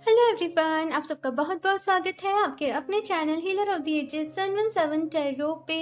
Hello everyone, आप सबका बहुत बहुत स्वागत है आपके अपने channel healer of the ages 717 tarot पे।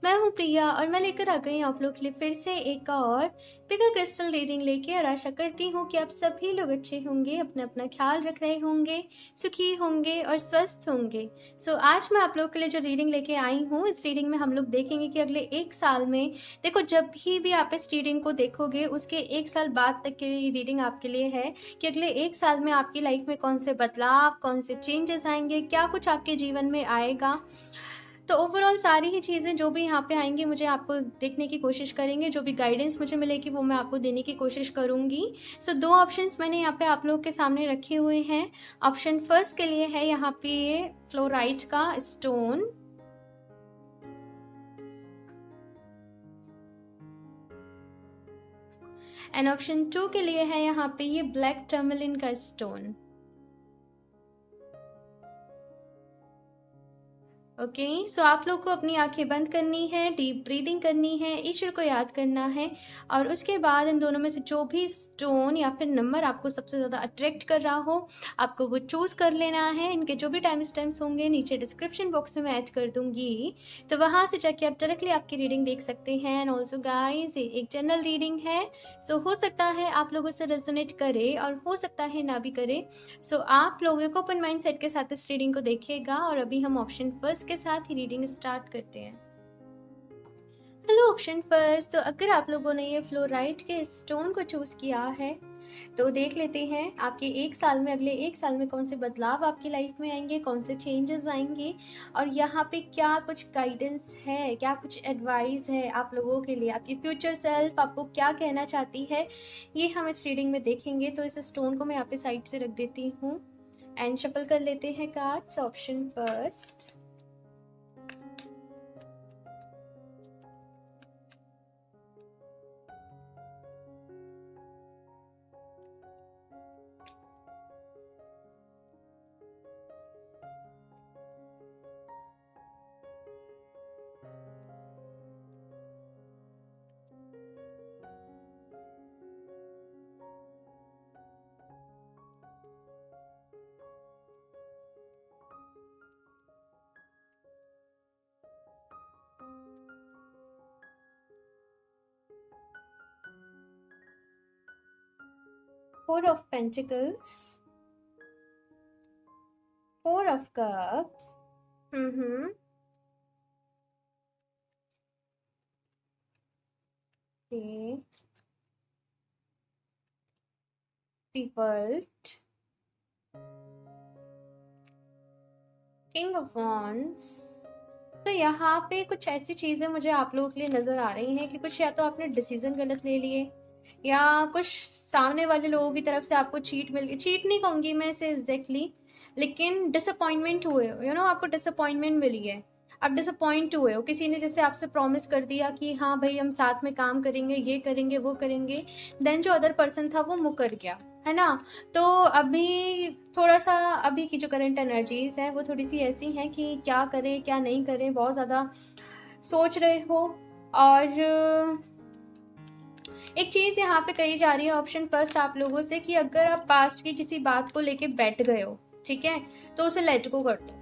मैं हूं प्रिया और मैं लेकर आ गई आप लोग के लिए फिर से एक और बिगर क्रिस्टल रीडिंग लेके। और आशा करती हूं कि आप सभी लोग अच्छे होंगे, अपना अपना ख्याल रख रहे होंगे, सुखी होंगे और स्वस्थ होंगे। सो आज मैं आप लोग के लिए जो रीडिंग लेके आई हूँ, इस रीडिंग में हम लोग देखेंगे कि अगले एक साल में, देखो जब भी आप इस रीडिंग को देखोगे उसके एक साल बाद तक की रीडिंग आपके लिए है कि अगले एक साल में आपकी लाइफ में कौन से बदलाव, कौन से चेंजेस आएंगे, क्या कुछ आपके जीवन में आएगा। तो ओवरऑल सारी ही चीज़ें जो भी यहाँ पे आएंगी मुझे आपको देखने की कोशिश करेंगे, जो भी गाइडेंस मुझे मिलेगी वो मैं आपको देने की कोशिश करूँगी। सो दो ऑप्शंस मैंने यहाँ पे आप लोग के सामने रखे हुए हैं। ऑप्शन फर्स्ट के लिए है यहाँ पे ये फ्लोराइट का स्टोन, एंड ऑप्शन 2 के लिए है यहाँ पे ये ब्लैक टर्मलिन का स्टोन। ओके, सो आप लोग को अपनी आंखें बंद करनी है, डीप ब्रीदिंग करनी है, ईश्वर को याद करना है, और उसके बाद इन दोनों में से जो भी स्टोन या फिर नंबर आपको सबसे ज़्यादा अट्रैक्ट कर रहा हो आपको वो चूज़ कर लेना है। इनके जो भी टाइम स्टैम्प्स होंगे नीचे डिस्क्रिप्शन बॉक्स में मैं ऐड कर दूंगी, तो वहाँ से जाके आप डायरेक्टली आपकी रीडिंग देख सकते हैं। एंड ऑल्सो गाइस, ये एक जनरल रीडिंग है, सो हो सकता है आप लोगों से रेजोनेट करे और हो सकता है ना भी करे। सो आप लोगों को ओपन माइंड सेट के साथ इस रीडिंग को देखिएगा। और अभी हम ऑप्शन फर्स्ट के साथ ही रीडिंग स्टार्ट करते हैं। हेलो ऑप्शन फर्स्ट, तो अगर आप लोगों ने ये फ्लोराइट के स्टोन को चूज किया है तो देख लेते हैं आपके एक साल में, अगले एक साल में कौन से बदलाव आपकी लाइफ में आएंगे, कौन से चेंजेस आएंगे, और यहाँ पे क्या कुछ गाइडेंस है, क्या कुछ एडवाइस है आप लोगों के लिए। आपकी फ्यूचर सेल्फ आपको क्या कहना चाहती है ये हम इस रीडिंग में देखेंगे। तो इस स्टोन को मैं यहाँ पे साइड से रख देती हूँ एंड शफल कर लेते हैं cards. Option first, four of pentacles, four of cups, पीपल्ट, किंग ऑफ वॉन्ड्स। तो यहाँ पे कुछ ऐसी चीजें मुझे आप लोगों के लिए नजर आ रही हैं कि कुछ या तो आपने डिसीजन गलत ले लिए, या कुछ सामने वाले लोगों की तरफ से आपको चीट मिल गई। चीट नहीं कहूंगी मैं इसे एग्जैक्टली, लेकिन डिसअपॉइंटमेंट हुए हो, आपको डिसअपॉइंटमेंट मिली है। आप डिसअपॉइंट हुए हो, किसी ने जैसे आपसे प्रॉमिस कर दिया कि हाँ भाई हम साथ में काम करेंगे, ये करेंगे वो करेंगे, देन जो अदर पर्सन था वो मुकर गया, है ना। तो अभी थोड़ा सा, अभी की जो करंट एनर्जीज हैं वो थोड़ी सी ऐसी हैं कि क्या करें क्या नहीं करें, बहुत ज़्यादा सोच रहे हो। और एक चीज़ यहाँ पे कही जा रही है ऑप्शन फर्स्ट आप लोगों से कि अगर आप पास्ट की किसी बात को लेके बैठ गए हो, ठीक है, तो उसे लेट गो कर दो।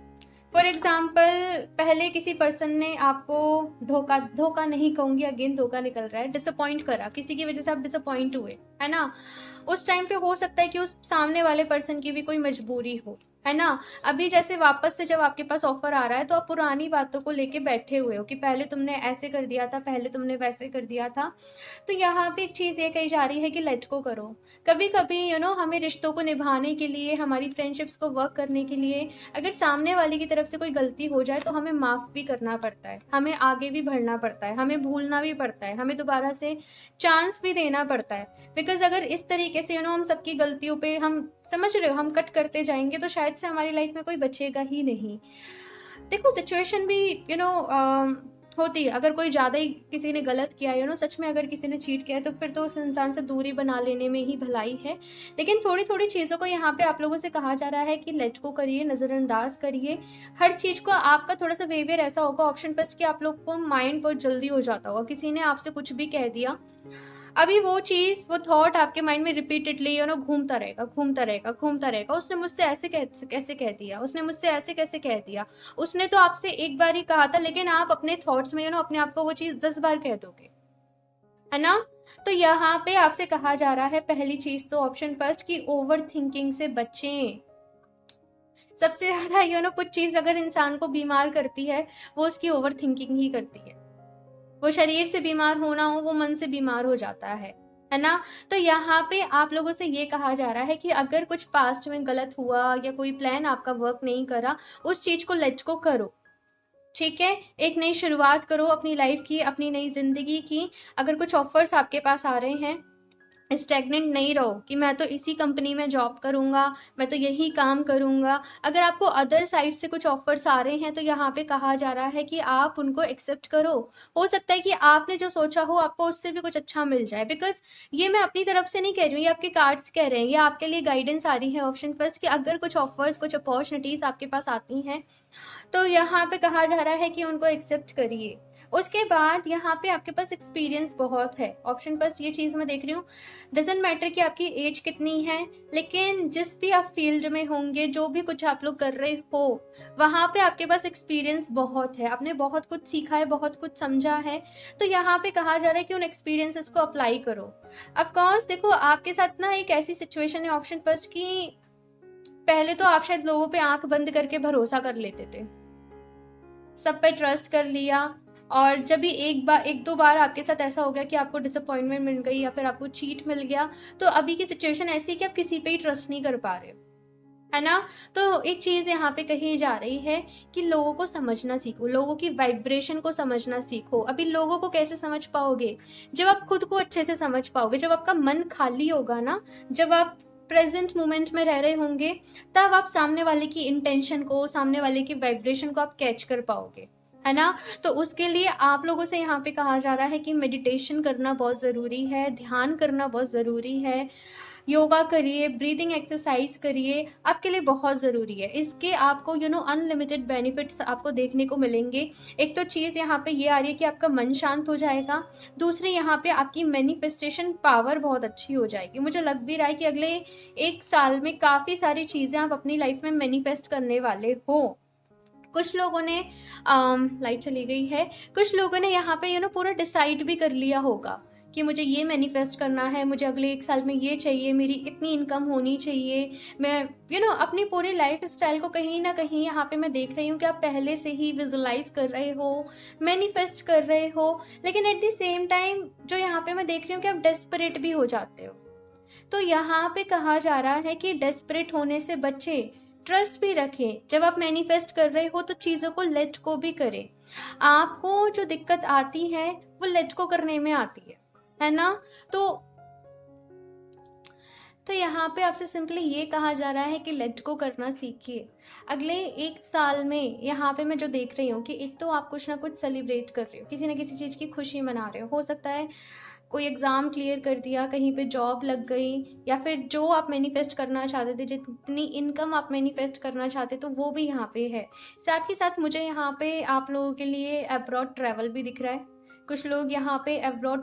फॉर एग्जाम्पल, पहले किसी पर्सन ने आपको धोखा नहीं कहूंगी, अगेन धोखा निकल रहा है, डिसअपॉइंट करा, किसी की वजह से आप डिसअपॉइंट हुए, है ना। उस टाइम पे हो सकता है कि उस सामने वाले पर्सन की भी कोई मजबूरी हो, है ना। अभी जैसे वापस से जब आपके पास ऑफर आ रहा है तो आप पुरानी बातों को लेके बैठे हुए हो कि पहले तुमने ऐसे कर दिया था, पहले तुमने वैसे कर दिया था। तो यहाँ पे एक चीज़ ये कही जा रही है कि लेट गो करो। कभी कभी हमें रिश्तों को निभाने के लिए, हमारी फ्रेंडशिप्स को वर्क करने के लिए, अगर सामने वाले की तरफ से कोई गलती हो जाए तो हमें माफ़ भी करना पड़ता है, हमें आगे भी बढ़ना पड़ता है, हमें भूलना भी पड़ता है, हमें दोबारा से चांस भी देना पड़ता है। बिकॉज अगर इस तरीके से हम सबकी गलतियों पे, हम समझ रहे हो, हम कट करते जाएंगे तो शायद से हमारी लाइफ में कोई बचेगा ही नहीं। देखो सिचुएशन भी होती है, अगर कोई ज़्यादा ही किसी ने गलत किया है, सच में अगर किसी ने चीट किया है तो फिर तो उस इंसान से दूरी बना लेने में ही भलाई है। लेकिन थोड़ी थोड़ी चीज़ों को यहाँ पे आप लोगों से कहा जा रहा है कि लेट को करिए, नज़रअंदाज करिए हर चीज़ को। आपका थोड़ा सा बिहेवियर ऐसा होगा ऑप्शन फर्स्ट कि आप लोग को माइंड बहुत जल्दी हो जाता होगा, किसी ने आपसे कुछ भी कह दिया अभी वो चीज़, वो थॉट आपके माइंड में रिपीटेडली घूमता रहेगा, घूमता रहेगा, घूमता रहेगा। उसने मुझसे ऐसे कैसे कह दिया, उसने मुझसे ऐसे कैसे कह दिया, उसने तो आपसे एक बार ही कहा था, लेकिन आप अपने थॉट्स में अपने आप को वो चीज़ 10 बार कह दोगे, है ना? तो यहाँ पे आपसे कहा जा रहा है पहली चीज़ तो ऑप्शन फर्स्ट कि ओवर थिंकिंग से बचें। सबसे ज़्यादा कुछ चीज़ अगर इंसान को बीमार करती है, वो उसकी ओवर थिंकिंग ही करती है। वो शरीर से बीमार होना हो, वो मन से बीमार हो जाता है ना? तो यहाँ पे आप लोगों से ये कहा जा रहा है कि अगर कुछ पास्ट में गलत हुआ या कोई प्लान आपका वर्क नहीं करा, उस चीज़ को लेट गो करो, ठीक है? एक नई शुरुआत करो अपनी लाइफ की, अपनी नई ज़िंदगी की। अगर कुछ ऑफ़र्स आपके पास आ रहे हैं, स्टैग्नेंट नहीं रहो कि मैं तो इसी कंपनी में जॉब करूँगा, मैं तो यही काम करूँगा। अगर आपको अदर साइड से कुछ ऑफ़र्स आ रहे हैं, तो यहाँ पे कहा जा रहा है कि आप उनको एक्सेप्ट करो। हो सकता है कि आपने जो सोचा हो, आपको उससे भी कुछ अच्छा मिल जाए। बिकॉज़ ये मैं अपनी तरफ से नहीं कह रही हूँ, ये आपके कार्ड्स कह रहे हैं, ये आपके लिए गाइडेंस आ रही है ऑप्शन फर्स्ट कि अगर कुछ ऑफ़र्स, कुछ अपॉर्च्युनिटीज़ आपके पास आती हैं, तो यहाँ पे कहा जा रहा है कि उनको एक्सेप्ट करिए। उसके बाद यहाँ पे आपके पास एक्सपीरियंस बहुत है। ऑप्शन फर्स्ट ये चीज़ मैं देख रही हूँ, डज़न्ट मैटर कि आपकी एज कितनी है, लेकिन जिस भी आप फील्ड में होंगे, जो भी कुछ आप लोग कर रहे हो, वहाँ पे आपके पास एक्सपीरियंस बहुत है, आपने बहुत कुछ सीखा है, बहुत कुछ समझा है। तो यहाँ पे कहा जा रहा है कि उन एक्सपीरियंसेस को अप्लाई करो। ऑफ कोर्स देखो, आपके साथ ना एक ऐसी सिचुएशन है ऑप्शन फर्स्ट की, पहले तो आप शायद लोगों पे आंख बंद करके भरोसा कर लेते थे, सब पे ट्रस्ट कर लिया, और जब भी एक दो बार आपके साथ ऐसा हो गया कि आपको डिसअपॉइंटमेंट मिल गई या फिर आपको चीट मिल गया, तो अभी की सिचुएशन ऐसी है कि आप किसी पे ही ट्रस्ट नहीं कर पा रहे, है ना? तो एक चीज़ यहाँ पे कही जा रही है कि लोगों को समझना सीखो, लोगों की वाइब्रेशन को समझना सीखो। अभी लोगों को कैसे समझ पाओगे? जब आप खुद को अच्छे से समझ पाओगे, जब आपका मन खाली होगा ना, जब आप प्रेजेंट मोमेंट में रह रहे होंगे, तब आप सामने वाले की इंटेंशन को, सामने वाले की वाइब्रेशन को आप कैच कर पाओगे, है ना? तो उसके लिए आप लोगों से यहाँ पे कहा जा रहा है कि मेडिटेशन करना बहुत ज़रूरी है, ध्यान करना बहुत ज़रूरी है, योगा करिए, ब्रीदिंग एक्सरसाइज करिए, आपके लिए बहुत ज़रूरी है। इसके आपको अनलिमिटेड बेनिफिट्स आपको देखने को मिलेंगे। एक तो चीज़ यहाँ पे ये आ रही है कि आपका मन शांत हो जाएगा, दूसरी यहाँ पे आपकी मैनिफेस्टेशन पावर बहुत अच्छी हो जाएगी। मुझे लग भी रहा है कि अगले 1 साल में काफ़ी सारी चीज़ें आप अपनी लाइफ में मैनिफेस्ट करने वाले हो। कुछ लोगों ने लाइट चली गई है, कुछ लोगों ने यहाँ पे पूरा डिसाइड भी कर लिया होगा कि मुझे ये मैनिफेस्ट करना है, मुझे अगले 1 साल में ये चाहिए, मेरी इतनी इनकम होनी चाहिए। मैं अपनी पूरी लाइफ स्टाइल को कहीं ना कहीं यहाँ पे मैं देख रही हूँ कि आप पहले से ही विजुलाइज कर रहे हो, मैनिफेस्ट कर रहे हो, लेकिन एट द सेम टाइम जो यहाँ पे मैं देख रही हूँ कि आप डेस्परेट भी हो जाते हो। तो यहाँ पे कहा जा रहा है कि डेस्परेट होने से बचे, ट्रस्ट भी रखें। जब आप मैनिफेस्ट कर रहे हो तो चीज़ों को लेट को भी करें। आपको जो दिक्कत आती है वो लेट को करने में आती है ना? तो यहाँ पे आपसे सिंपली ये कहा जा रहा है कि लेट को करना सीखिए। अगले 1 साल में यहाँ पे मैं जो देख रही हूँ कि एक तो आप कुछ ना कुछ सेलिब्रेट कर रहे हो, किसी ना किसी चीज़ की खुशी मना रहे हो सकता है कोई एग्ज़ाम क्लियर कर दिया, कहीं पे जॉब लग गई, या फिर जो आप मैनिफेस्ट करना चाहते थे, जितनी इनकम आप मैनिफेस्ट करना चाहते तो वो भी यहाँ पे है। साथ ही साथ मुझे यहाँ पे आप लोगों के लिए अब्रॉड ट्रैवल भी दिख रहा है। कुछ लोग यहाँ पे अब्रॉड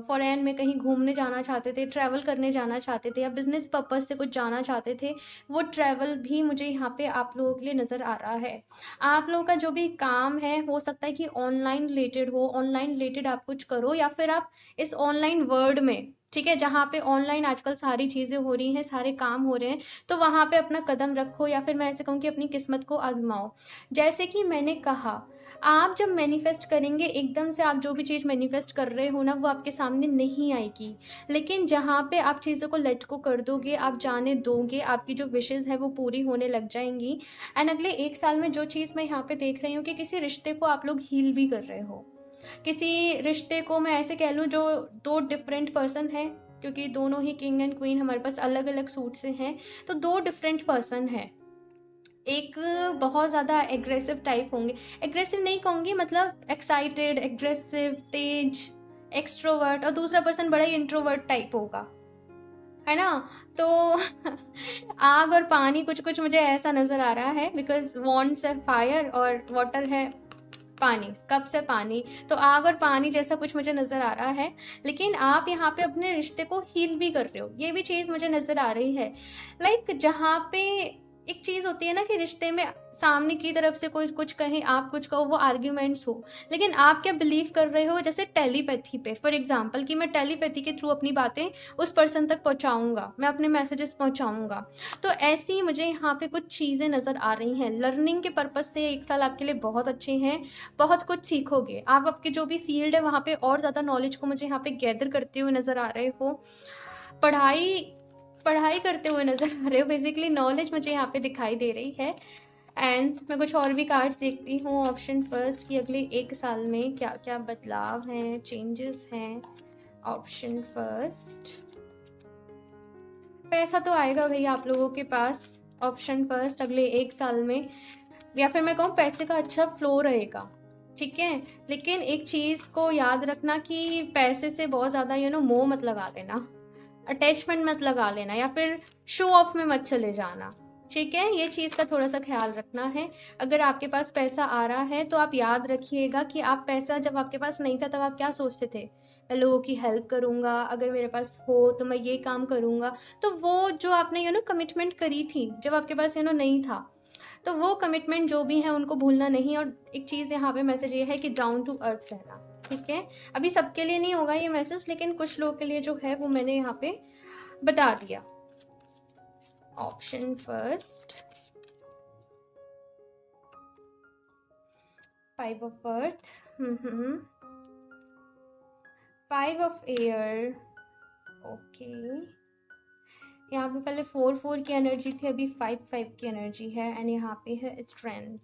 फॉरेन में कहीं घूमने जाना चाहते थे, ट्रैवल करने जाना चाहते थे, या बिजनेस पर्पज़ से कुछ जाना चाहते थे, वो ट्रैवल भी मुझे यहाँ पे आप लोगों के लिए नज़र आ रहा है। आप लोगों का जो भी काम है हो सकता है कि ऑनलाइन रिलेटेड हो, ऑनलाइन रिलेटेड आप कुछ करो, या फिर आप इस ऑनलाइन वर्ल्ड में, ठीक है, जहाँ पे ऑनलाइन आजकल सारी चीज़ें हो रही हैं, सारे काम हो रहे हैं, तो वहाँ पे अपना कदम रखो, या फिर मैं ऐसे कहूँ कि अपनी किस्मत को आजमाओ। जैसे कि मैंने कहा, आप जब मैनिफेस्ट करेंगे, एकदम से आप जो भी चीज़ मैनिफेस्ट कर रहे हो ना, वो आपके सामने नहीं आएगी, लेकिन जहाँ पे आप चीज़ों को लेट को कर दोगे, आप जाने दोगे, आपकी जो विशेज़ है वो पूरी होने लग जाएंगी। एंड अगले 1 साल में जो चीज़ मैं यहाँ पे देख रही हूँ कि किसी रिश्ते को आप लोग हील भी कर रहे हो। किसी रिश्ते को मैं ऐसे कह लूँ जो 2 डिफरेंट पर्सन है, क्योंकि दोनों ही किंग एंड क्वीन हमारे पास अलग अलग सूट से हैं, तो 2 डिफरेंट पर्सन है। एक बहुत ज़्यादा एग्रेसिव टाइप होंगे, एग्रेसिव नहीं कहूँगी, मतलब एक्साइटेड, एग्रेसिव, तेज, एक्सट्रोवर्ट, और दूसरा पर्सन बड़ा ही इंट्रोवर्ट टाइप होगा, है ना? तो आग और पानी कुछ कुछ मुझे ऐसा नज़र आ रहा है, बिकॉज वॉन्ड्स है फायर और वाटर है पानी, कप से पानी, तो आग और पानी जैसा कुछ मुझे नज़र आ रहा है। लेकिन आप यहाँ पे अपने रिश्ते को हील भी कर रहे हो, ये भी चीज़ मुझे नज़र आ रही है। लाइक जहाँ पे एक चीज़ होती है ना कि रिश्ते में सामने की तरफ से कोई कुछ कहे, आप कुछ कहो, वो आर्ग्यूमेंट्स हो, लेकिन आप क्या बिलीव कर रहे हो, जैसे टेलीपैथी पे, फॉर एग्जाम्पल कि मैं टेलीपैथी के थ्रू अपनी बातें उस पर्सन तक पहुँचाऊँगा, मैं अपने मैसेजेस पहुँचाऊँगा। तो ऐसी मुझे यहाँ पे कुछ चीज़ें नज़र आ रही हैं। लर्निंग के पर्पज़ से 1 साल आपके लिए बहुत अच्छे हैं, बहुत कुछ सीखोगे। आप आपकी जो भी फील्ड है वहाँ पे और ज़्यादा नॉलेज को मुझे यहाँ पे गैदर करते हुए नज़र आ रहे हो। पढ़ाई पढ़ाई करते हुए नज़र आ रहे हो, बेसिकली नॉलेज मुझे यहाँ पे दिखाई दे रही है। एंड मैं कुछ और भी कार्ड्स देखती हूँ। ऑप्शन फर्स्ट कि अगले 1 साल में क्या क्या बदलाव हैं, चेंजेस हैं। ऑप्शन फर्स्ट, पैसा तो आएगा भैया आप लोगों के पास। ऑप्शन फर्स्ट, अगले 1 साल में, या फिर मैं कहूँ पैसे का अच्छा फ्लो रहेगा, ठीक है। लेकिन एक चीज़ को याद रखना कि पैसे से बहुत ज़्यादा मोह मत लगा लेना, अटैचमेंट मत लगा लेना, या फिर शो ऑफ में मत चले जाना, ठीक है। ये चीज़ का थोड़ा सा ख्याल रखना है। अगर आपके पास पैसा आ रहा है तो आप याद रखिएगा कि आप पैसा जब आपके पास नहीं था तब आप क्या सोचते थे, मैं लोगों की हेल्प करूँगा, अगर मेरे पास हो तो मैं ये काम करूँगा। तो वो जो आपने कमिटमेंट करी थी जब आपके पास नहीं था, तो वो कमिटमेंट जो भी है उनको भूलना नहीं। और एक चीज़ यहाँ पे मैसेज ये है कि डाउन टू अर्थ रहना, ठीक है। अभी सबके लिए नहीं होगा ये मैसेज, लेकिन कुछ लोगों के लिए जो है वो मैंने यहाँ पे बता दिया। Option first, 5 of earth, 5 of air, okay. यहाँ पे पहले 4 की एनर्जी थी, अभी 5 की एनर्जी है, एंड यहाँ पे है स्ट्रेंथ।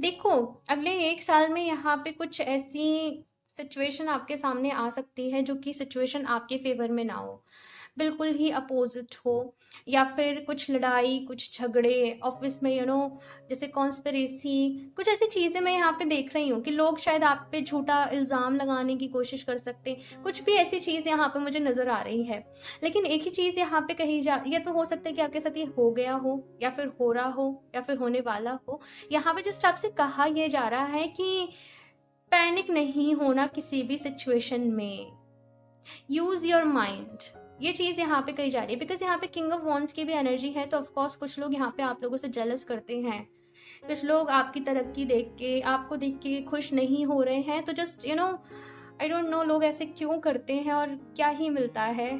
देखो अगले 1 साल में यहाँ पे कुछ ऐसी सिचुएशन आपके सामने आ सकती है जो कि सिचुएशन आपके फेवर में ना हो, बिल्कुल ही अपोजिट हो, या फिर कुछ लड़ाई, कुछ झगड़े ऑफिस में, जैसे कॉन्स्पिरेसी, कुछ ऐसी चीज़ें मैं यहाँ पे देख रही हूँ कि लोग शायद आप पे झूठा इल्ज़ाम लगाने की कोशिश कर सकते हैं। कुछ भी ऐसी चीज़ यहाँ पे मुझे नज़र आ रही है। लेकिन एक ही चीज़ यहाँ पे कही जा, ये तो हो सकता है कि आपके साथ ये हो गया हो, या फिर हो रहा हो, या फिर होने वाला हो। यहाँ पे जस्ट आपसे कहा यह जा रहा है कि पैनिक नहीं होना किसी भी सिचुएशन में, यूज योर माइंड, ये चीज़ यहाँ पे कही जा रही है। बिकॉज यहाँ पे किंग ऑफ वॉन्ड्स की भी एनर्जी है, तो ऑफकोर्स कुछ लोग यहाँ पे आप लोगों से जेलस करते हैं, कुछ लोग आपकी तरक्की देख के, आपको देख के खुश नहीं हो रहे हैं। तो जस्ट आई डोंट नो लोग ऐसे क्यों करते हैं और क्या ही मिलता है।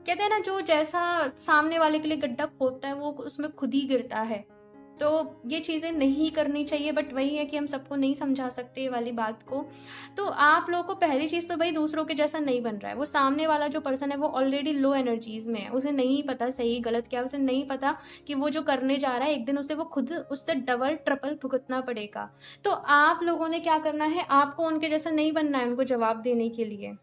कहते हैं ना, जो जैसा सामने वाले के लिए गड्ढा खोदता है वो उसमें खुद ही गिरता है। तो ये चीज़ें नहीं करनी चाहिए, बट वही है कि हम सबको नहीं समझा सकते ये वाली बात को। तो आप लोगों को पहली चीज़ तो भाई दूसरों के जैसा नहीं बन रहा है। वो सामने वाला जो पर्सन है वो ऑलरेडी लो एनर्जीज में है, उसे नहीं पता सही गलत क्या, उसे नहीं पता कि वो जो करने जा रहा है एक दिन उसे वो खुद उससे डबल ट्रिपल भुगतना पड़ेगा। तो आप लोगों ने क्या करना है, आपको उनके जैसा नहीं बनना है उनको जवाब देने के लिए।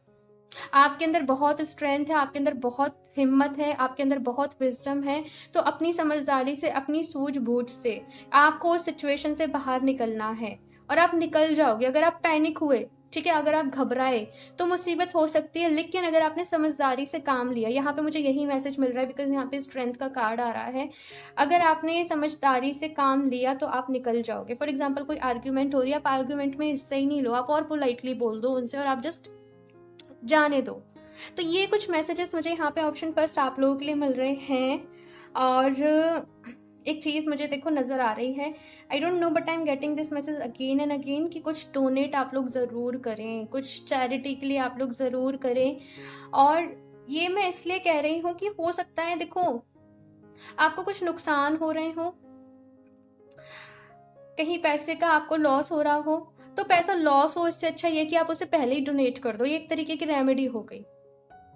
आपके अंदर बहुत स्ट्रेंथ है, आपके अंदर बहुत हिम्मत है, आपके अंदर बहुत विजडम है। तो अपनी समझदारी से, अपनी सूझबूझ से आपको उस सिचुएशन से बाहर निकलना है, और आप निकल जाओगे। अगर आप पैनिक हुए, ठीक है, अगर आप घबराए तो मुसीबत हो सकती है, लेकिन अगर आपने समझदारी से काम लिया, यहाँ पे मुझे यही मैसेज मिल रहा है बिकॉज यहाँ पे स्ट्रेंथ का कार्ड आ रहा है। अगर आपने समझदारी से काम लिया तो आप निकल जाओगे। फॉर एग्जाम्पल कोई आर्ग्यूमेंट हो रही है, आप आर्ग्यूमेंट में हिस्सा ही नहीं लो, आप और पोलाइटली बोल दो उनसे और आप जस्ट जाने दो। तो ये कुछ मैसेजेस मुझे यहाँ पे ऑप्शन फर्स्ट आप लोगों के लिए मिल रहे हैं। और एक चीज़ मुझे देखो नज़र आ रही है, I don't know but I am getting this message again and again कि कुछ डोनेट आप लोग ज़रूर करें, कुछ चैरिटी के लिए आप लोग ज़रूर करें। और ये मैं इसलिए कह रही हूँ कि हो सकता है, देखो आपको कुछ नुकसान हो रहे हो, कहीं पैसे का आपको लॉस हो रहा हो, तो पैसा लॉस हो इससे अच्छा ये कि आप उसे पहले ही डोनेट कर दो, ये एक तरीके की रेमेडी हो गई,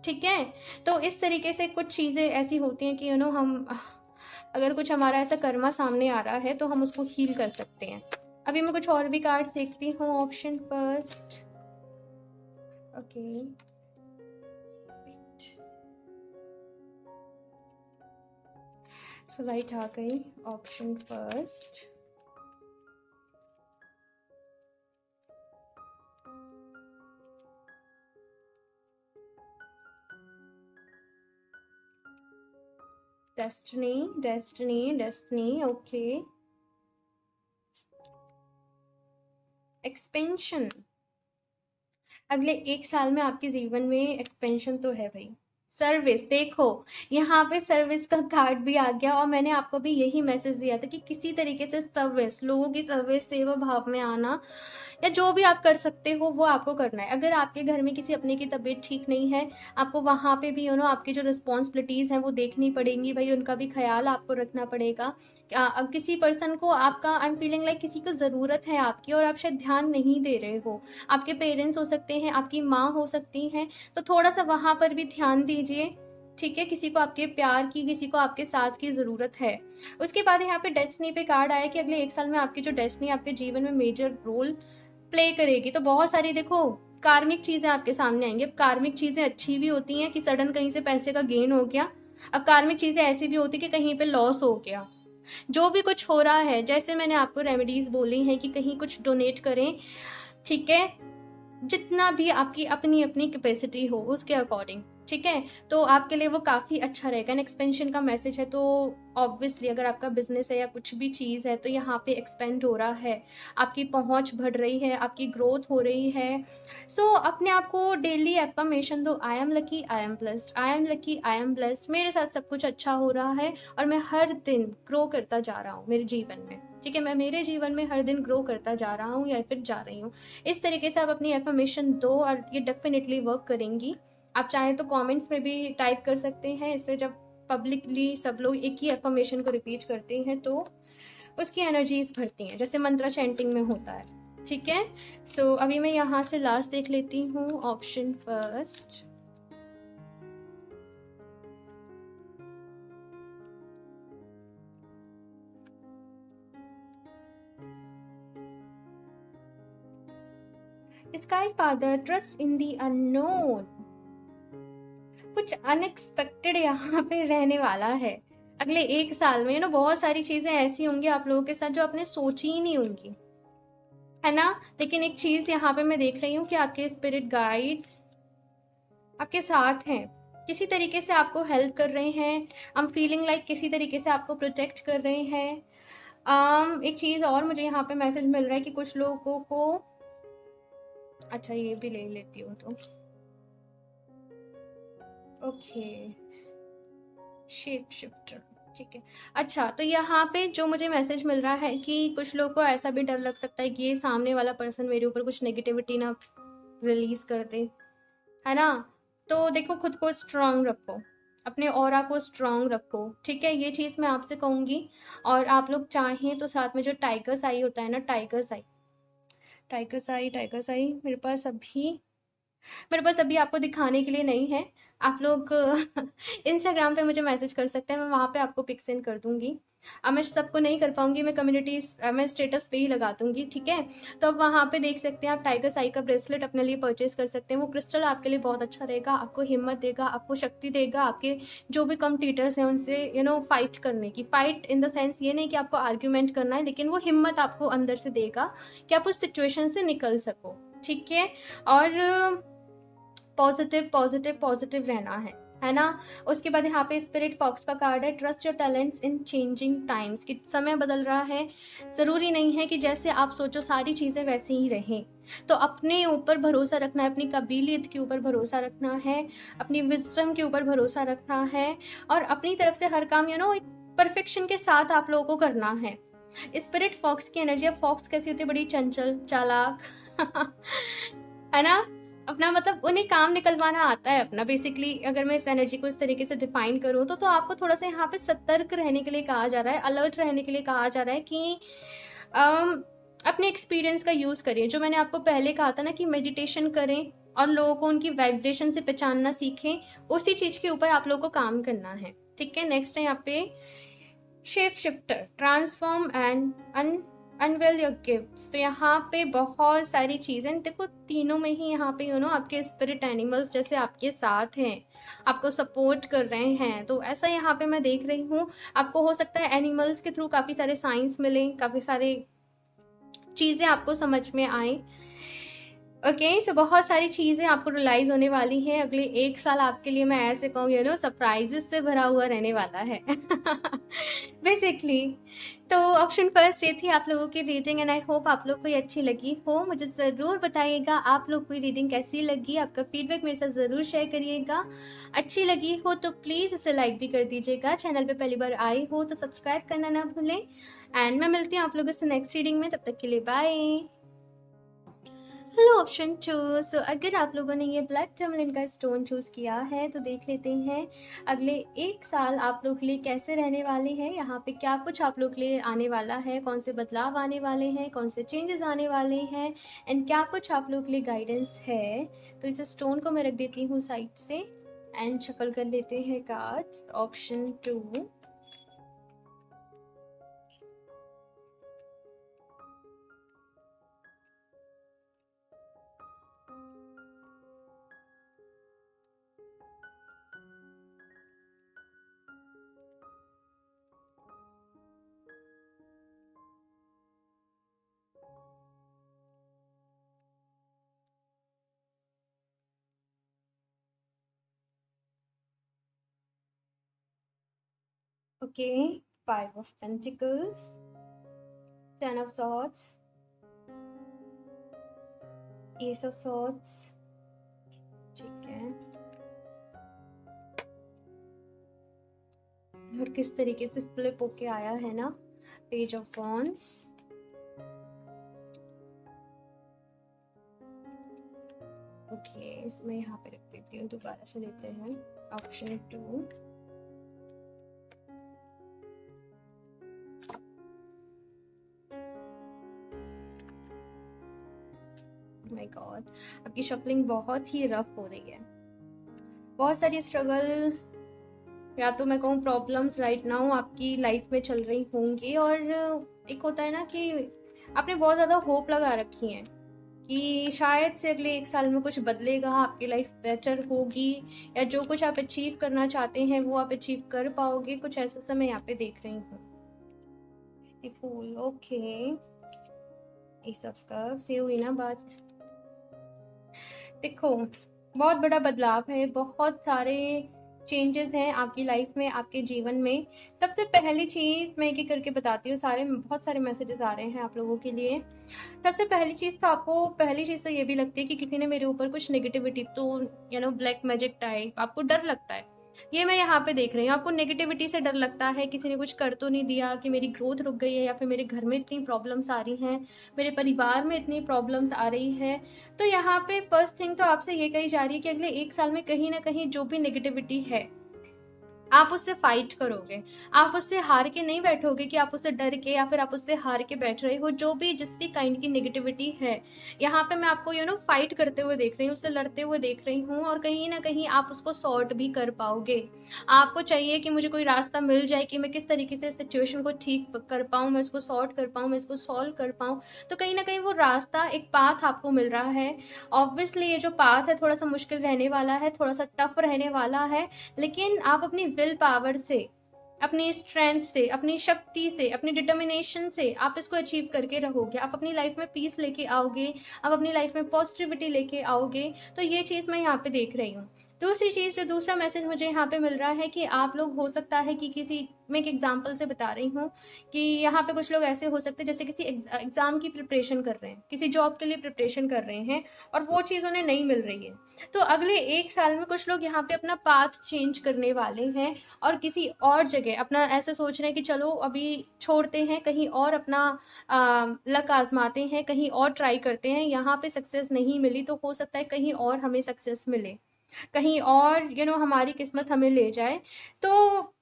ठीक है। तो इस तरीके से कुछ चीज़ें ऐसी होती हैं कि हम अगर कुछ हमारा ऐसा कर्मा सामने आ रहा है तो हम उसको हील कर सकते हैं। अभी मैं कुछ और भी कार्ड्स देखती हूँ। Option first, okay, so light आ गई। Option first, destiny, destiny, destiny, okay. Expansion, अगले 1 साल में आपके जीवन में एक्सपेंशन तो है भाई। सर्विस, देखो यहाँ पे सर्विस का कार्ड भी आ गया, और मैंने आपको भी यही मैसेज दिया था कि किसी तरीके से सर्विस, लोगों की सर्विस, सेवा भाव में आना, या जो भी आप कर सकते हो वो आपको करना है। अगर आपके घर में किसी अपने की तबीयत ठीक नहीं है, आपको वहाँ पे भी आपकी जो रिस्पॉन्सिबिलिटीज़ हैं वो देखनी पड़ेंगी भाई, उनका भी ख्याल आपको रखना पड़ेगा। अब किसी पर्सन को आपका, आई एम फीलिंग लाइक किसी को ज़रूरत है आपकी और आप शायद ध्यान नहीं दे रहे हो। आपके पेरेंट्स हो सकते हैं, आपकी माँ हो सकती हैं, तो थोड़ा सा वहाँ पर भी ध्यान दीजिए, ठीक है। किसी को आपके प्यार की, किसी को आपके साथ की ज़रूरत है। उसके बाद यहाँ पे डेस्टिनी पे कार्ड आया कि अगले 1 साल में आपकी जो डेस्टिनी आपके जीवन में मेजर रोल प्ले करेगी। तो बहुत सारी देखो कार्मिक चीज़ें आपके सामने आएंगी। अब कार्मिक चीज़ें अच्छी भी होती हैं कि सडन कहीं से पैसे का गेन हो गया, अब कार्मिक चीज़ें ऐसी भी होती कि कहीं पे लॉस हो गया। जो भी कुछ हो रहा है, जैसे मैंने आपको रेमेडीज बोली हैं कि कहीं कुछ डोनेट करें, ठीक है, जितना भी आपकी अपनी अपनी कैपेसिटी हो उसके अकॉर्डिंग, ठीक है। तो आपके लिए वो काफ़ी अच्छा रहेगा। एंड एक्सपेंशन का मैसेज है, तो ऑब्वियसली अगर आपका बिजनेस है या कुछ भी चीज़ है तो यहाँ पे एक्सपेंड हो रहा है, आपकी पहुँच बढ़ रही है, आपकी ग्रोथ हो रही है। सो अपने आप को डेली एफर्मेशन दो, I am lucky, I am blessed, I am lucky, I am blessed, मेरे साथ सब कुछ अच्छा हो रहा है और मैं हर दिन ग्रो करता जा रहा हूँ मेरे जीवन में, ठीक है। मैं मेरे जीवन में हर दिन ग्रो करता जा रहा हूँ या फिर जा रही हूँ। इस तरीके से आप अपनी एफर्मेशन दो और ये डेफिनेटली वर्क करेंगी। आप चाहें तो कमेंट्स में भी टाइप कर सकते हैं। इससे जब पब्लिकली सब लोग एक ही एफर्मेशन को रिपीट करते हैं तो उसकी एनर्जीज भरती हैं, जैसे मंत्रा चैंटिंग में होता है, ठीक है। सो अभी मैं यहाँ से लास्ट देख लेती हूँ, option first. Sky father, trust in the unknown, कुछ अनएक्सपेक्टेड यहाँ पे रहने वाला है अगले 1 साल में। बहुत सारी चीजें ऐसी होंगी आप लोगों के साथ जो आपने सोची ही नहीं होंगी, है ना। लेकिन एक चीज यहाँ पे मैं देख रही हूँ कि आपके स्पिरिट गाइड्स आपके साथ हैं, किसी तरीके से आपको हेल्प कर रहे हैं। आई एम फीलिंग लाइक किसी तरीके से आपको प्रोटेक्ट कर रहे हैं। एक चीज और मुझे यहाँ पे मैसेज मिल रहा है कि कुछ लोगों को, अच्छा ये भी ले लेती हूँ तो ओके, शेप शिफ्टर, ठीक है। अच्छा, तो यहाँ पे जो मुझे मैसेज मिल रहा है कि कुछ लोगों को ऐसा भी डर लग सकता है कि ये सामने वाला पर्सन मेरे ऊपर कुछ नेगेटिविटी ना रिलीज कर दे, है ना। तो देखो खुद को स्ट्रांग रखो, अपने ऑरा को स्ट्रांग रखो, ठीक है। ये चीज़ मैं आपसे कहूँगी। और आप लोग चाहें तो साथ में जो टाइगर्स आई होता है ना, टाइगर्स आई, टाइगर्स आई, टाइगर्स आई मेरे पास अभी आपको दिखाने के लिए नहीं है। आप लोग इंस्टाग्राम पे मुझे मैसेज कर सकते हैं, मैं वहाँ पे आपको पिक सेंड कर दूंगी। अब मैं सबको नहीं कर पाऊंगी, मैं मैं स्टेटस पे ही लगा दूंगी, ठीक है। तो अब वहाँ पे देख सकते हैं आप, टाइगर साई का ब्रेसलेट अपने लिए परचेज कर सकते हैं। वो क्रिस्टल आपके लिए बहुत अच्छा रहेगा, आपको हिम्मत देगा, आपको शक्ति देगा, आपके जो भी कॉम्पिटिटर्स हैं उनसे फाइट करने की, फाइट इन द सेंस ये नहीं कि आपको आर्ग्यूमेंट करना है, लेकिन वो हिम्मत आपको अंदर से देगा कि आप उस सिचुएशन से निकल सको, ठीक है। और पॉजिटिव पॉजिटिव पॉजिटिव रहना है ना। उसके बाद यहाँ पे स्पिरिट फॉक्स का कार्ड है, trust your talents in changing times, कि समय बदल रहा है, ज़रूरी नहीं है कि जैसे आप सोचो सारी चीज़ें वैसे ही रहें। तो अपने ऊपर भरोसा रखना है, अपनी काबिलियत के ऊपर भरोसा रखना है, अपनी विजडम के ऊपर भरोसा रखना है, और अपनी तरफ से हर काम एक परफेक्शन के साथ आप लोगों को करना है। स्पिरिट फॉक्स की एनर्जी, अब फॉक्स कैसी होती है, बड़ी चंचल, चालाक है ना। अपना मतलब उन्हें काम निकलवाना आता है अपना, बेसिकली अगर मैं इस एनर्जी को इस तरीके से डिफाइन करूँ तो आपको थोड़ा सा यहाँ पे सतर्क रहने के लिए कहा जा रहा है, अलर्ट रहने के लिए कहा जा रहा है कि अपने एक्सपीरियंस का यूज़ करिए। जो मैंने आपको पहले कहा था ना कि मेडिटेशन करें और लोगों को उनकी वाइब्रेशन से पहचानना सीखें, उसी चीज़ के ऊपर आप लोगों को काम करना है, ठीक है। नेक्स्ट है यहाँ पे shape shifter, transform and unveil your gifts. तो यहाँ पे बहुत सारी चीज़ें देखो, तीनों में ही यहाँ पे आपके स्पिरिट एनिमल्स जैसे आपके साथ हैं, आपको सपोर्ट कर रहे हैं। तो ऐसा यहाँ पे मैं देख रही हूँ, आपको हो सकता है एनिमल्स के थ्रू काफ़ी सारे साइंस मिलें, काफ़ी सारे चीज़ें आपको समझ में आए, ओके। सो बहुत सारी चीज़ें आपको रियलाइज होने वाली हैं। अगले 1 साल आपके लिए मैं ऐसे कहूँगी सरप्राइजेस से भरा हुआ रहने वाला है बेसिकली। तो ऑप्शन फर्स्ट ये थी आप लोगों की रीडिंग एंड आई होप आप लोग को ये अच्छी लगी हो। मुझे ज़रूर बताइएगा आप लोग को रीडिंग कैसी लगी, आपका फीडबैक मेरे साथ ज़रूर शेयर करिएगा। अच्छी लगी हो तो प्लीज़ इसे लाइक भी कर दीजिएगा। चैनल पे पहली बार आए हो तो सब्सक्राइब करना ना भूलें। एंड मैं मिलती हूँ आप लोगों से नेक्स्ट रीडिंग में, तब तक के लिए bye. Hello option choose. So अगर आप लोगों ने ये ब्लैक टर्मलिन का स्टोन चूज किया है तो देख लेते हैं अगले 1 साल आप लोग के लिए कैसे रहने वाले हैं। यहाँ पे क्या कुछ आप लोग के लिए आने वाला है, कौन से बदलाव आने वाले हैं, कौन से चेंजेस आने वाले हैं एंड क्या कुछ आप लोग के लिए गाइडेंस है। तो इस स्टोन को मैं रख देती हूँ साइड से एंड शफल कर लेते हैं cards. Option 2, okay, 5 of pentacles, 10 of swords, S of swords, ठीक है। और किस तरीके से फ्लिप होके आया है ना, पेज ऑफ वॉन्ड्स, ओके इसमें यहाँ पे रख देती हूँ। दोबारा से लेते हैं ऑप्शन 2, माय गॉड आपकी शफलिंग बहुत ही रफ हो रही है। बहुत सारी स्ट्रगल या तो मैं कहूँ प्रॉब्लम्स राइट नाउ आपकी लाइफ में चल रही होंगी। और एक होता है ना कि आपने बहुत ज़्यादा होप लगा रखी है कि शायद से अगले 1 साल में कुछ बदलेगा, आपकी लाइफ बेटर होगी या जो कुछ आप अचीव करना चाहते हैं वो आप अचीव कर पाओगे। कुछ ऐसा समय यहाँ पे देख रही हूँ। फूल, ओके, एस ऑफ कप्स, ये हुई ना बात। देखो बहुत बड़ा बदलाव है, बहुत सारे चेंजेस हैं आपकी लाइफ में, आपके जीवन में। सबसे पहली चीज़ मैं एक करके बताती हूँ, बहुत सारे मैसेजेस आ रहे हैं आप लोगों के लिए। सबसे पहली चीज़ तो आपको, पहली चीज़ तो ये भी लगती है कि किसी ने मेरे ऊपर कुछ नेगेटिविटी, तो ब्लैक मैजिक टाइप आपको डर लगता है। ये मैं यहाँ पे देख रही हूँ, आपको नेगेटिविटी से डर लगता है, किसी ने कुछ कर तो नहीं दिया कि मेरी ग्रोथ रुक गई है या फिर मेरे घर में इतनी प्रॉब्लम्स आ रही हैं, मेरे परिवार में इतनी प्रॉब्लम्स आ रही है। तो यहाँ पे फर्स्ट थिंग तो आपसे ये कही जा रही है कि अगले 1 साल में कहीं ना कहीं जो भी नेगेटिविटी है आप उससे फाइट करोगे। आप उससे हार के नहीं बैठोगे कि आप उससे डर के या फिर आप उससे हार के बैठ रहे हो। जो भी जिस भी काइंड की नेगेटिविटी है यहाँ पे मैं आपको फाइट करते हुए देख रही हूँ, उससे लड़ते हुए देख रही हूँ और कहीं ना कहीं आप उसको सॉर्ट भी कर पाओगे। आपको चाहिए कि मुझे कोई रास्ता मिल जाए कि मैं किस तरीके से सिचुएशन को ठीक कर पाऊँ, मैं इसको सॉर्ट कर पाऊँ, मैं इसको सॉल्व कर पाऊँ। तो कहीं ना कहीं वो रास्ता, एक पाथ आपको मिल रहा है। ऑब्वियसली ये जो पाथ है थोड़ा सा मुश्किल रहने वाला है, थोड़ा सा टफ रहने वाला है, लेकिन आप अपनी विल पावर से, अपनी स्ट्रेंथ से, अपनी शक्ति से, अपनी डिटर्मिनेशन से आप इसको अचीव करके रहोगे। आप अपनी लाइफ में पीस लेके आओगे, आप अपनी लाइफ में पॉजिटिविटी लेके आओगे। तो ये चीज़ मैं यहाँ पे देख रही हूँ। दूसरी चीज़ से दूसरा मैसेज मुझे यहाँ पे मिल रहा है कि आप लोग, हो सकता है कि किसी, मैं एक एग्जाम्पल से बता रही हूँ कि यहाँ पे कुछ लोग ऐसे हो सकते हैं जैसे किसी एग्जाम की प्रिपरेशन कर रहे हैं, किसी जॉब के लिए प्रिपरेशन कर रहे हैं और वो चीज़ उन्हें नहीं मिल रही है। तो अगले 1 साल में कुछ लोग यहाँ पे अपना पाथ चेंज करने वाले हैं और किसी और जगह अपना ऐसे सोच रहे हैं कि चलो अभी छोड़ते हैं, कहीं और अपना लक आजमाते हैं, कहीं और ट्राई करते हैं। यहाँ पे सक्सेस नहीं मिली तो हो सकता है कहीं और हमें सक्सेस मिले, कहीं और हमारी किस्मत हमें ले जाए। तो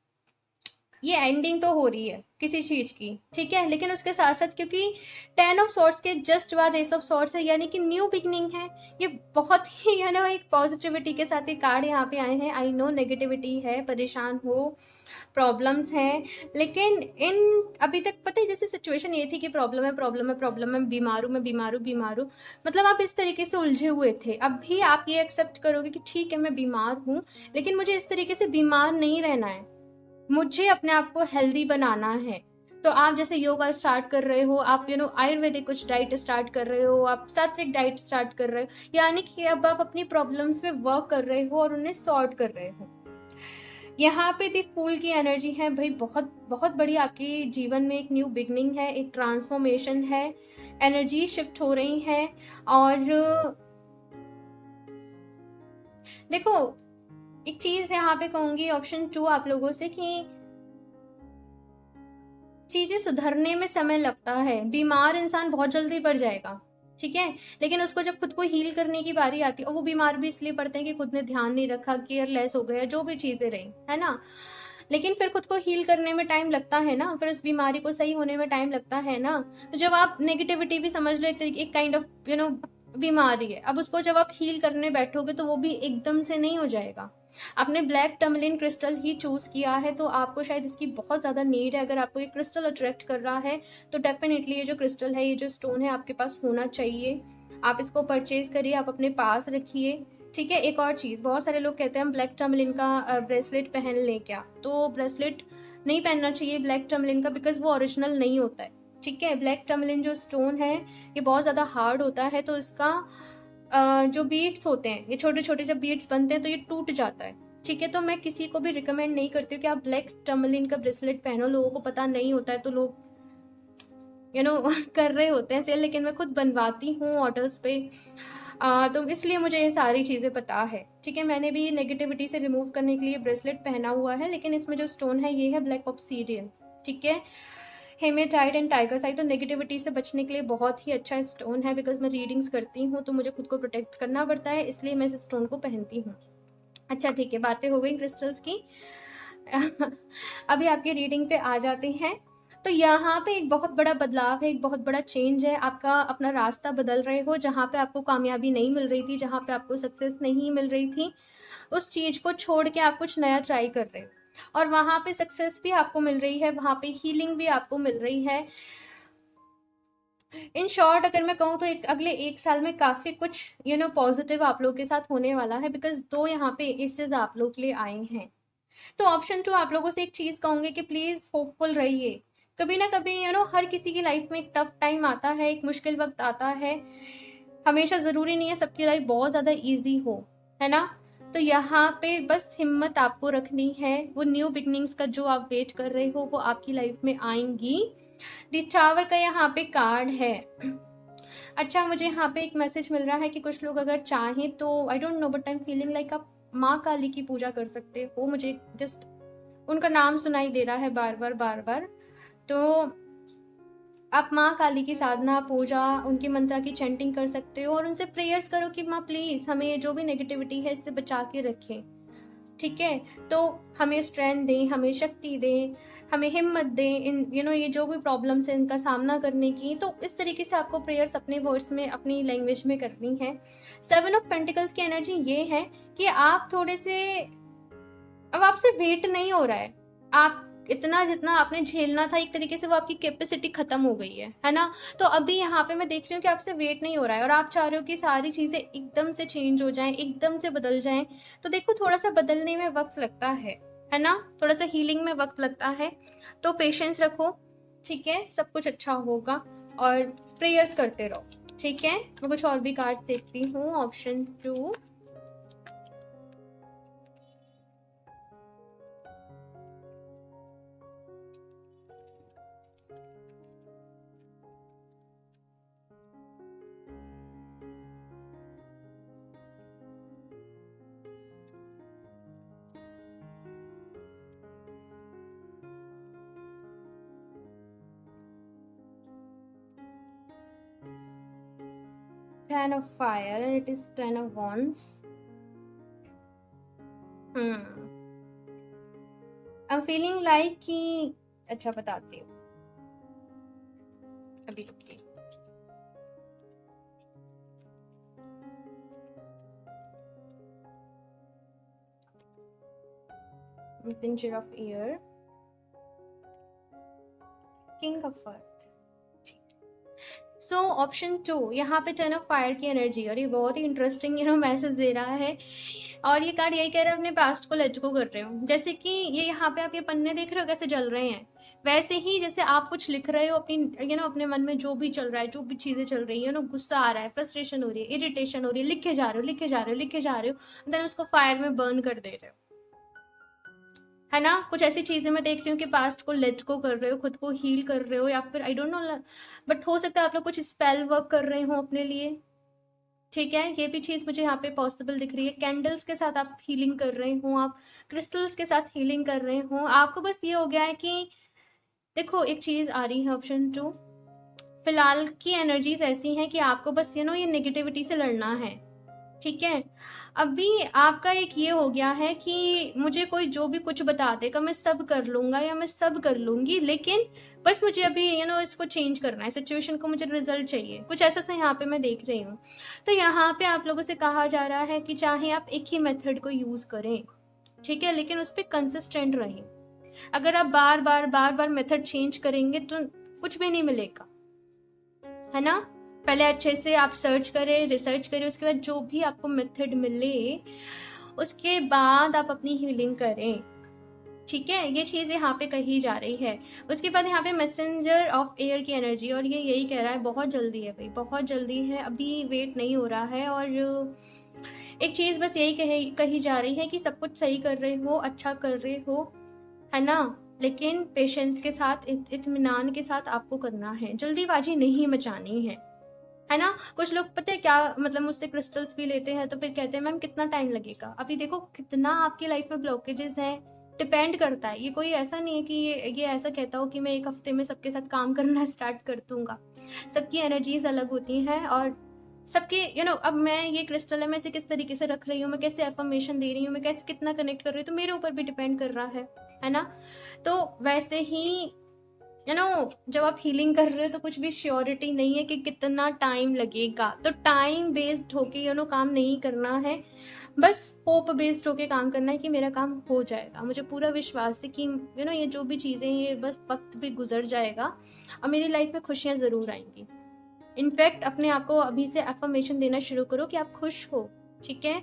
ये एंडिंग तो हो रही है किसी चीज की, ठीक है, लेकिन उसके साथ साथ क्योंकि 10 ऑफ सॉर्ट्स के जस्ट बाद एस ऑफ सॉर्ट्स है, यानी कि न्यू बिगनिंग है। ये बहुत ही एक पॉजिटिविटी के साथ ये कार्ड यहाँ पे आए हैं। आई नो नेगेटिविटी है, परेशान हो, प्रॉब्लम्स हैं, लेकिन इन अभी तक पता है जैसे सिचुएशन ये थी कि प्रॉब्लम है, प्रॉब्लम है, प्रॉब्लम है, बीमार हूँ मैं, बीमार हूँ, बीमार हूँ, मतलब आप इस तरीके से उलझे हुए थे। अब भी आप ये एक्सेप्ट करोगे कि ठीक है मैं बीमार हूँ, लेकिन मुझे इस तरीके से बीमार नहीं रहना है, मुझे अपने आप को हेल्दी बनाना है। तो आप जैसे योगा स्टार्ट कर रहे हो, आप आयुर्वेदिक कुछ डाइट स्टार्ट कर रहे हो, आप सात्विक डाइट स्टार्ट कर रहे हो, यानी कि अब आप अपनी प्रॉब्लम्स पे वर्क कर रहे हो और उन्हें सॉर्ट कर रहे हो। यहाँ पे द फूल की एनर्जी है भाई, बहुत बहुत बड़ी आपके जीवन में एक न्यू बिगनिंग है, एक ट्रांसफॉर्मेशन है, एनर्जी शिफ्ट हो रही है। और देखो एक चीज यहाँ पे कहूंगी ऑप्शन 2 आप लोगों से कि चीजें सुधरने में समय लगता है, बीमार इंसान बहुत जल्दी पड़ जाएगा, ठीक है, लेकिन उसको जब खुद को हील करने की बारी आती है, और वो बीमार भी इसलिए पड़ते हैं कि खुद ने ध्यान नहीं रखा, केयरलेस हो गया, जो भी चीजें रही है ना, लेकिन फिर खुद को हील करने में टाइम लगता है ना, फिर उस बीमारी को सही होने में टाइम लगता है ना। तो जब आप नेगेटिविटी भी समझ लो एक काइंड ऑफ बीमारी है, अब उसको जब आप हील करने बैठोगे तो वो भी एकदम से नहीं हो जाएगा। आपने ब्लैक टर्मलिन क्रिस्टल ही चूज किया है, तो आपको शायद इसकी बहुत ज्यादा नीड है। अगर आपको ये क्रिस्टल अट्रैक्ट कर रहा है तो डेफिनेटली ये जो क्रिस्टल है, ये जो स्टोन है, आपके पास होना चाहिए। आप इसको परचेज करिए, आप अपने पास रखिए, ठीक है। एक और चीज, बहुत सारे लोग कहते हैं हम ब्लैक टर्मलिन का ब्रेसलेट पहन लें क्या, तो ब्रेसलेट नहीं पहनना चाहिए ब्लैक टर्मलिन का, बिकॉज वो ओरिजिनल नहीं होता है, ठीक है। ब्लैक टर्मलिन जो स्टोन है ये बहुत ज्यादा हार्ड होता है, तो इसका जो बीड्स होते हैं, ये छोटे छोटे जब बीड्स बनते हैं तो ये टूट जाता है, ठीक है। तो मैं किसी को भी रिकमेंड नहीं करती हूँ कि आप ब्लैक टर्मलिन का ब्रेसलेट पहनो, लोगों को पता नहीं होता है तो लोग कर रहे होते हैं सेल, लेकिन मैं खुद बनवाती हूँ ऑर्डर्स पे, तो इसलिए मुझे ये सारी चीज़ें पता है, ठीक है। मैंने भी नेगेटिविटी से रिमूव करने के लिए ब्रेसलेट पहना हुआ है, लेकिन इसमें जो स्टोन है ये है ब्लैक ऑब्सीडियन, ठीक है, हेमेटाइट एंड टाइगर साइट। तो नेगेटिविटी से बचने के लिए बहुत ही अच्छा स्टोन है, बिकॉज मैं रीडिंग्स करती हूँ तो मुझे खुद को प्रोटेक्ट करना पड़ता है, इसलिए मैं इस स्टोन को पहनती हूँ। अच्छा ठीक है, बातें हो गई क्रिस्टल्स की। अभी आपकी रीडिंग पे आ जाते हैं। तो यहाँ पे एक बहुत बड़ा बदलाव है, एक बहुत बड़ा चेंज है, आपका अपना रास्ता बदल रहे हो। जहाँ पे आपको कामयाबी नहीं मिल रही थी, जहाँ पे आपको सक्सेस नहीं मिल रही थी, उस चीज को छोड़ के आप कुछ नया ट्राई कर रहे हो, और वहां पे सक्सेस भी आपको मिल रही है, वहां पे हीलिंग भी आपको मिल रही है। इन शॉर्ट अगर मैं कहूँ तो अगले 1 साल में काफी कुछ पॉजिटिव आप लोग के साथ होने वाला है, बिकॉज 2 यहाँ पे एसेस आप लोग के लिए आए हैं। तो ऑप्शन 2 आप लोगों से एक चीज कहूंगी कि प्लीज होपफुल रहिए। कभी ना कभी हर किसी की लाइफ में एक टफ टाइम आता है, एक मुश्किल वक्त आता है, हमेशा जरूरी नहीं है सबकी लाइफ बहुत ज्यादा इजी हो, है ना। तो यहाँ पे बस हिम्मत आपको रखनी है, वो न्यू बिगनिंग्स का जो आप वेट कर रहे हो वो आपकी लाइफ में आएंगी। दी टावर का यहाँ पे कार्ड है। अच्छा, मुझे यहाँ पे एक मैसेज मिल रहा है कि कुछ लोग अगर चाहें तो I don't know but I am feeling like आप माँ काली की पूजा कर सकते हो। मुझे जस्ट उनका नाम सुनाई दे रहा है बार बार बार बार। तो आप माँ काली की साधना, पूजा, उनकी मंत्रा की चैंटिंग कर सकते हो, और उनसे प्रेयर्स करो कि माँ प्लीज हमें जो भी नेगेटिविटी है इससे बचा के रखें, ठीक है। तो हमें स्ट्रेंथ दें, हमें शक्ति दें, हमें हिम्मत दें इन ये जो भी प्रॉब्लम्स है इनका सामना करने की। तो इस तरीके से आपको प्रेयर्स अपने वर्ड्स में, अपनी लैंग्वेज में करनी है। 7 ऑफ पेंटिकल्स की एनर्जी ये है कि आप थोड़े से, अब आपसे वेट नहीं हो रहा है, आप इतना जितना आपने झेलना था एक तरीके से वो आपकी कैपेसिटी खत्म हो गई है ना। तो अभी यहाँ पे मैं देख रही हूँ कि आपसे वेट नहीं हो रहा है, और आप चाह रहे हो कि सारी चीजें एकदम से चेंज हो जाएं, एकदम से बदल जाएं। तो देखो थोड़ा सा बदलने में वक्त लगता है ना, थोड़ा सा हीलिंग में वक्त लगता है, तो पेशेंस रखो, ठीक है, सब कुछ अच्छा होगा, और प्रेयर्स करते रहो, ठीक है। मैं कुछ और भी कार्ड देखती हूँ। Option 2, Ten of Fire and it is 10 of Wands. I'm feeling like कि, अच्छा बताती हूँ, अभी रुकिए। Messenger of Air, King of Earth। So option 2 यहाँ पे 10 ऑफ फायर की एनर्जी, और ये बहुत ही इंटरेस्टिंग मैसेज दे रहा है। और ये कार्ड यही कह रहा है अपने पास्ट को लेट गो कर रहे हो। जैसे कि ये यहाँ पे आप ये पन्ने देख रहे हो कैसे जल रहे हैं, वैसे ही जैसे आप कुछ लिख रहे हो अपनी अपने मन में जो भी चल रहा है, जो भी चीजें चल रही है गुस्सा आ रहा है, फ्रस्ट्रेशन हो रही है, इरिटेशन हो रही है, लिखे जा रहे हो लिखे जा रहे हो लिखे जा रहे हो, देन उसको फायर में बर्न कर दे रहे हो, है ना। कुछ ऐसी चीजें मैं देख रही हूँ कि पास्ट को लेट को कर रहे हो, खुद को हील कर रहे हो, या फिर आई डोंट नो, बट हो सकता है आप लोग कुछ स्पेल वर्क कर रहे हो अपने लिए। ठीक है, ये भी चीज मुझे यहाँ पे पॉसिबल दिख रही है। कैंडल्स के साथ आप हीलिंग कर रहे हो, आप क्रिस्टल्स के साथ हीलिंग कर रहे हो। आपको बस ये हो गया है कि देखो, एक चीज आ रही है ऑप्शन 2, फिलहाल की एनर्जीज ऐसी हैं कि आपको बस ये नेगेटिविटी से लड़ना है। ठीक है, अभी आपका एक ये हो गया है कि मुझे कोई जो भी कुछ बता देगा मैं सब कर लूंगा या मैं सब कर लूंगी, लेकिन बस मुझे अभी इसको चेंज करना है, सिचुएशन को मुझे रिजल्ट चाहिए, कुछ ऐसा से यहाँ पे मैं देख रही हूँ। तो यहाँ पे आप लोगों से कहा जा रहा है कि चाहे आप एक ही मेथड को यूज करें, ठीक है, लेकिन उस पर कंसिस्टेंट रहें। अगर आप बार बार बार बार मेथड चेंज करेंगे तो कुछ भी नहीं मिलेगा, है ना। पहले अच्छे से आप सर्च करें, रिसर्च करें, उसके बाद जो भी आपको मेथड मिले उसके बाद आप अपनी हीलिंग करें। ठीक है, ये चीज यहाँ पे कही जा रही है। उसके बाद यहाँ पे मैसेंजर ऑफ एयर की एनर्जी, और ये यही कह रहा है बहुत जल्दी है भाई, बहुत जल्दी है, अभी वेट नहीं हो रहा है। और एक चीज बस यही कही जा रही है कि सब कुछ सही कर रहे हो, अच्छा कर रहे हो, है ना, लेकिन पेशेंस के साथ, इत्मीनान के साथ आपको करना है, जल्दीबाजी नहीं मचानी है ना। कुछ लोग पता है क्या, मतलब मुझसे क्रिस्टल्स भी लेते हैं तो फिर कहते हैं मैम कितना टाइम लगेगा। अभी देखो कितना आपकी लाइफ में ब्लॉकेजेस हैं, डिपेंड करता है। ये कोई ऐसा नहीं है कि ये ऐसा कहता हो कि मैं एक हफ्ते में सबके साथ काम करना स्टार्ट कर दूंगा। सबकी एनर्जीज अलग होती हैं, और सबके अब मैं ये क्रिस्टल है, मैं इसे किस तरीके से रख रही हूँ, मैं कैसे एफर्मेशन दे रही हूँ, मैं कैसे कितना कनेक्ट कर रही हूँ, तो मेरे ऊपर भी डिपेंड कर रहा है ना। तो वैसे ही जब आप हीलिंग कर रहे हो तो कुछ भी श्योरिटी नहीं है कि कितना टाइम लगेगा, तो टाइम बेस्ड होके काम नहीं करना है, बस होप बेस्ड होके काम करना है कि मेरा काम हो जाएगा। मुझे पूरा विश्वास है कि ये जो भी चीज़ें हैं ये बस वक्त भी गुजर जाएगा और मेरी लाइफ में खुशियाँ ज़रूर आएंगी। इनफैक्ट अपने आप को अभी से अफर्मेशन देना शुरू करो कि आप खुश हो। ठीक है,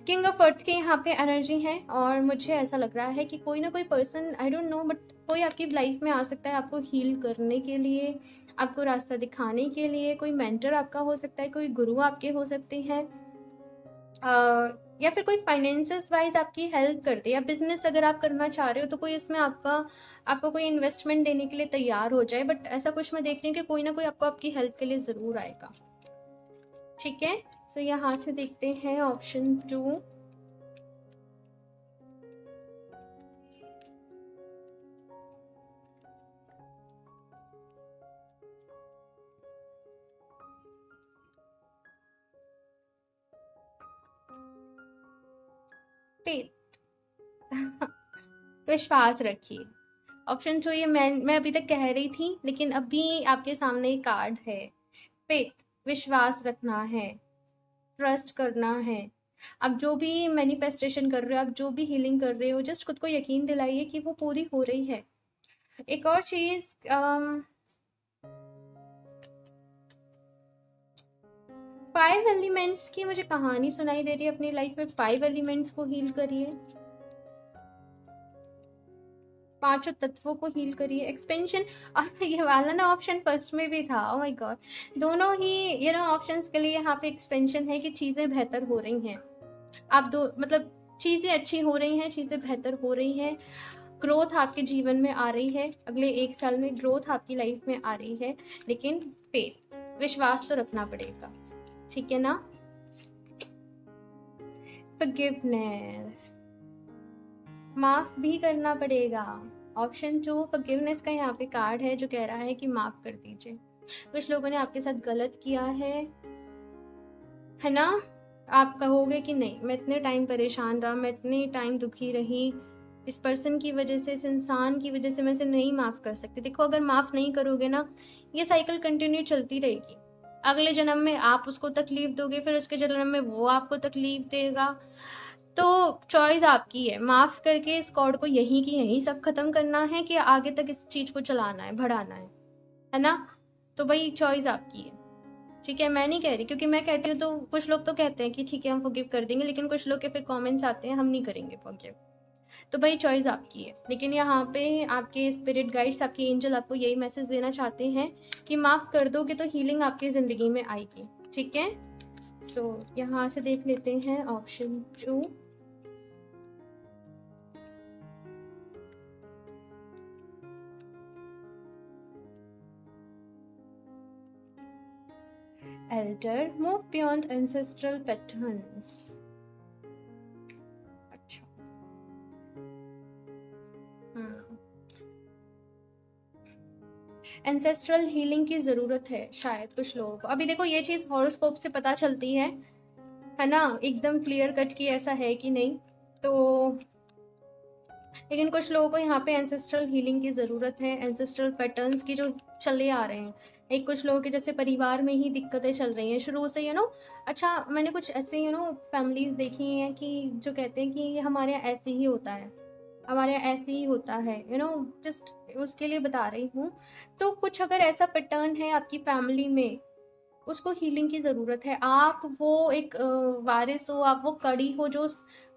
किंग ऑफ अर्थ के यहाँ पे एनर्जी है, और मुझे ऐसा लग रहा है कि कोई ना कोई person, I don't know, but कोई आपकी लाइफ में आ सकता है आपको हील करने के लिए, आपको रास्ता दिखाने के लिए। कोई मेंटर आपका हो सकता है, कोई गुरु आपके हो सकते हैं, या फिर कोई फाइनेंसेस वाइज आपकी हेल्प कर दे, या बिजनेस अगर आप करना चाह रहे हो तो कोई इसमें आपको कोई इन्वेस्टमेंट देने के लिए तैयार हो जाए। बट ऐसा कुछ मैं देख रही हूँ कि कोई ना कोई आपको आपकी हेल्प के लिए ज़रूर आएगा। ठीक है, तो यहाँ से देखते हैं ऑप्शन 2। विश्वास रखिए। ऑप्शन 2 ये मैं अभी तक कह रही थी, लेकिन अभी आपके सामने एक कार्ड है। फेथ, विश्वास रखना है, ट्रस्ट करना है। आप जो भी मैनिफेस्टेशन कर रहे हो, आप जो भी हीलिंग कर रहे हो, जस्ट खुद को यकीन दिलाइए कि वो पूरी हो रही है। एक और चीज, 5 एलिमेंट्स की मुझे कहानी सुनाई दे रही है। अपनी लाइफ में 5 एलिमेंट्स को हील करिए, 5 तत्वों को हील करिए, एक्सपेंशन। और ये वाला ना ऑप्शन फर्स्ट में भी था, ओह माय गॉड, दोनों ही ऑप्शंस के लिए यहाँ पे एक्सपेंशन है कि चीजें बेहतर हो रही हैं। आप दो मतलब चीजें अच्छी हो रही हैं, चीजें बेहतर हो रही हैं, ग्रोथ आपके जीवन में आ रही है, अगले 1 साल में ग्रोथ आपकी लाइफ में आ रही है। लेकिन फेथ, विश्वास तो रखना पड़ेगा, ठीक है ना। फॉरगिवनेस, माफ भी करना पड़ेगा। ऑप्शन 2 फॉरगिवनेस का यहाँ पे कार्ड है जो कह रहा है कि माफ कर दीजिए। कुछ लोगों ने आपके साथ गलत किया है ना। आप कहोगे कि नहीं, मैं इतने टाइम परेशान रहा, मैं इतने टाइम दुखी रही, इस पर्सन की वजह से, इस इंसान की वजह से मैं इसे नहीं माफ कर सकती। देखो, अगर माफ नहीं करोगे ना, ये साइकिल कंटिन्यू चलती रहेगी। अगले जन्म में आप उसको तकलीफ दोगे, फिर उसके जन्म में वो आपको तकलीफ देगा। तो चॉइस आपकी है, माफ करके इस कॉर्ड को यहीं की यहीं सब खत्म करना है कि आगे तक इस चीज को चलाना है, बढ़ाना है ना। तो भाई चॉइस आपकी है, ठीक है। मैं नहीं कह रही, क्योंकि मैं कहती हूँ तो कुछ लोग तो कहते हैं कि ठीक है हम फॉरगिव कर देंगे, लेकिन कुछ लोग के फिर कमेंट्स आते हैं हम नहीं करेंगे फॉरगिव। तो भाई चॉइस आपकी है, लेकिन यहाँ पे आपके स्पिरिट गाइड्स, आपके एंजल आपको यही मैसेज देना चाहते हैं कि माफ कर दोगे तो हीलिंग आपकी जिंदगी में आएगी। ठीक है, सो यहाँ से देख लेते हैं option 2। Elder, move beyond ancestral patterns. अच्छा, एंसेस्ट्रल हीलिंग की ज़रूरत है शायद कुछ लोगों को। अभी देखो ये चीज़ हॉरोस्कोप से पता चलती है ना, एकदम क्लियर कट की ऐसा है कि नहीं। तो लेकिन कुछ लोगों को यहाँ पे एंसेस्ट्रल हीलिंग की ज़रूरत है, एंसेस्ट्रल पैटर्न्स की जो चले आ रहे हैं। एक कुछ लोगों के जैसे परिवार में ही दिक्कतें चल रही हैं शुरू से, अच्छा मैंने कुछ ऐसे फैमिलीज देखी हैं कि जो कहते हैं कि ये हमारे यहाँ ऐसे ही होता है, हमारे यहाँ ऐसे ही होता है, जस्ट उसके लिए बता रही हूँ। तो कुछ अगर ऐसा पैटर्न है आपकी फैमिली में, उसको हीलिंग की ज़रूरत है। आप वो एक वारिस हो, आप वो कड़ी हो जो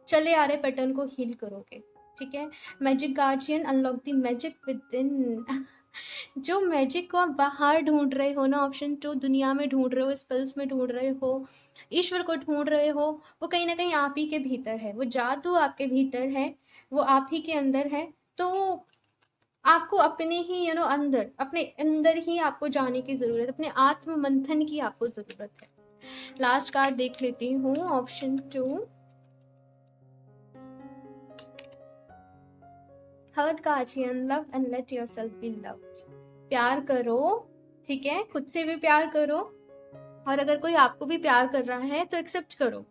चले आ रहे पैटर्न को हील करोगे। ठीक है, magic guardian unlock the magic with in. जो मैजिक को आप बाहर ढूंढ रहे हो ना, ऑप्शन 2, दुनिया में ढूंढ रहे हो, स्पेल्स में ढूंढ रहे हो, ईश्वर को ढूंढ रहे हो, वो कहीं ना कहीं आप ही के भीतर है, वो जादू आपके भीतर है, वो आप ही के अंदर है। तो आपको अपने ही अंदर, अपने अंदर ही आपको जाने की जरूरत है, अपने आत्म मंथन की आपको जरूरत है। लास्ट कार्ड देख लेती हूँ, option 2, heart guardian, love and let yourself be loved. प्यार करो, ठीक है, खुद से भी प्यार करो, और अगर कोई आपको भी प्यार कर रहा है तो एक्सेप्ट करो।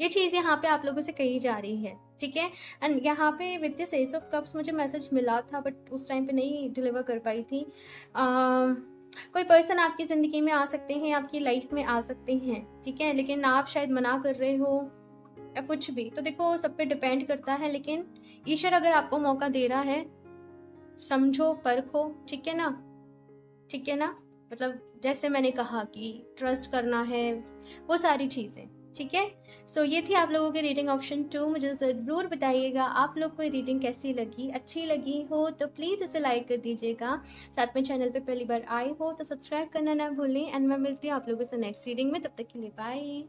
ये चीज यहाँ पे आप लोगों से कही जा रही है, ठीक है। एंड यहाँ पे with this S of cups मुझे मैसेज मिला था, बट उस टाइम पे नहीं डिलीवर कर पाई थी। कोई पर्सन आपकी ज़िंदगी में आ सकते हैं, आपकी लाइफ में आ सकते हैं, ठीक है, लेकिन आप शायद मना कर रहे हो या कुछ भी। तो देखो सब पे डिपेंड करता है, लेकिन ईश्वर अगर आपको मौका दे रहा है, समझो, परखो, ठीक है ना, ठीक है ना। मतलब जैसे मैंने कहा कि ट्रस्ट करना है, वो सारी चीज़ें, ठीक है। सो ये थी आप लोगों की रीडिंग ऑप्शन 2। मुझे ज़रूर बताइएगा आप लोग को रीडिंग कैसी लगी। अच्छी लगी हो तो प्लीज़ इसे लाइक कर दीजिएगा। साथ में चैनल पे पहली बार आए हो तो सब्सक्राइब करना ना भूलें। एंड मैं मिलती हूँ आप लोगों से नेक्स्ट रीडिंग में, तब तक के लिए बाय।